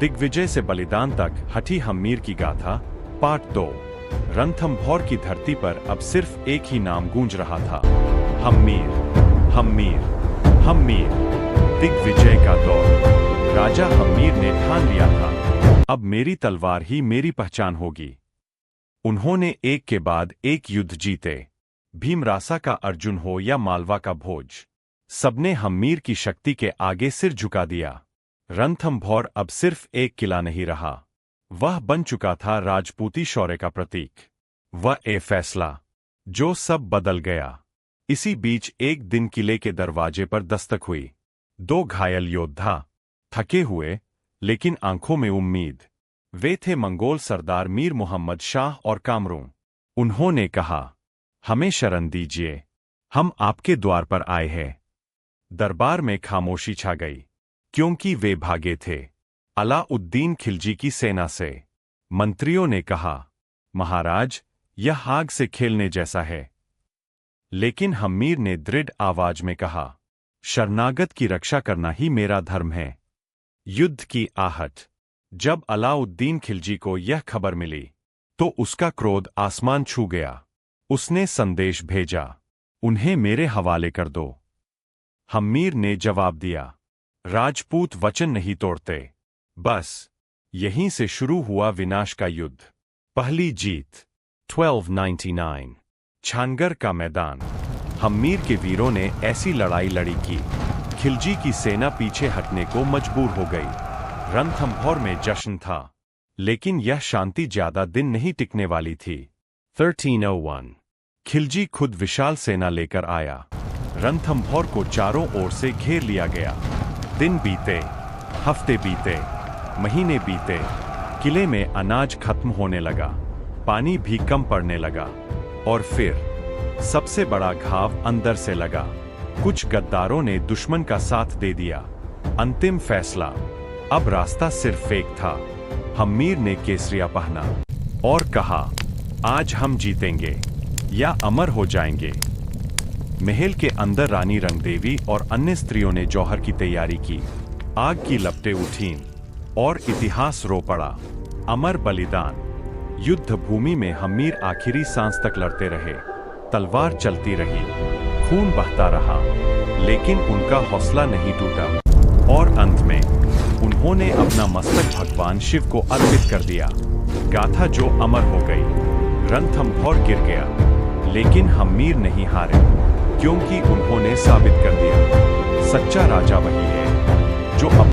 दिग्विजय से बलिदान तक हठी हम्मीर की गाथा पार्ट 2। रणथंभौर की धरती पर अब सिर्फ एक ही नाम गूंज रहा था, हम्मीर, हम्मीर, हम्मीर। दिग्विजय का दौर। राजा हम्मीर ने ठान लिया था, अब मेरी तलवार ही मेरी पहचान होगी। उन्होंने एक के बाद एक युद्ध जीते, भीमरासा का अर्जुन हो या मालवा का भोज, सबने हम्मीर की शक्ति के आगे सिर झुका दिया। रणथंभौर अब सिर्फ एक किला नहीं रहा, वह बन चुका था राजपूती शौर्य का प्रतीक। वह एक फैसला जो सब बदल गया। इसी बीच एक दिन किले के दरवाजे पर दस्तक हुई। दो घायल योद्धा, थके हुए लेकिन आंखों में उम्मीद। वे थे मंगोल सरदार मीर मोहम्मद शाह और कामरू। उन्होंने कहा, हमें शरण दीजिए, हम आपके द्वार पर आए हैं। दरबार में खामोशी छा गई, क्योंकि वे भागे थे अलाउद्दीन खिलजी की सेना से। मंत्रियों ने कहा, महाराज, यह आग से खेलने जैसा है। लेकिन हम्मीर ने दृढ़ आवाज में कहा, शरणागत की रक्षा करना ही मेरा धर्म है। युद्ध की आहट। जब अलाउद्दीन खिलजी को यह खबर मिली तो उसका क्रोध आसमान छू गया। उसने संदेश भेजा, उन्हें मेरे हवाले कर दो। हम्मीर ने जवाब दिया, राजपूत वचन नहीं तोड़ते। बस यहीं से शुरू हुआ विनाश का युद्ध। पहली जीत 1299। छानगर का मैदान। हम्मीर के वीरों ने ऐसी लड़ाई लड़ी कि खिलजी की सेना पीछे हटने को मजबूर हो गई। रणथंभौर में जश्न था, लेकिन यह शांति ज्यादा दिन नहीं टिकने वाली थी। 1301। खिलजी खुद विशाल सेना लेकर आया। रणथंभौर को चारों ओर से घेर लिया गया। दिन बीते, हफ्ते बीते, महीने बीते। किले में अनाज खत्म होने लगा, पानी भी कम पड़ने लगा। और फिर सबसे बड़ा घाव अंदर से लगा। कुछ गद्दारों ने दुश्मन का साथ दे दिया। अंतिम फैसला, अब रास्ता सिर्फ एक था। हम्मीर ने केसरिया पहना और कहा, आज हम जीतेंगे या अमर हो जाएंगे। महल के अंदर रानी रंगदेवी और अन्य स्त्रियों ने जौहर की तैयारी की। आग की लपटें उठीं और इतिहास रो पड़ा। अमर बलिदान। युद्ध भूमि में हम्मीर आखिरी सांस तक लड़ते रहे। तलवार चलती रही, खून बहता रहा, लेकिन उनका हौसला नहीं टूटा। और अंत में उन्होंने अपना मस्तक भगवान शिव को अर्पित कर दिया। गाथा जो अमर हो गई। रणथंभौर गिर गया, लेकिन हम्मीर नहीं हारे, क्योंकि उन्होंने साबित कर दिया, सच्चा राजा वही है जो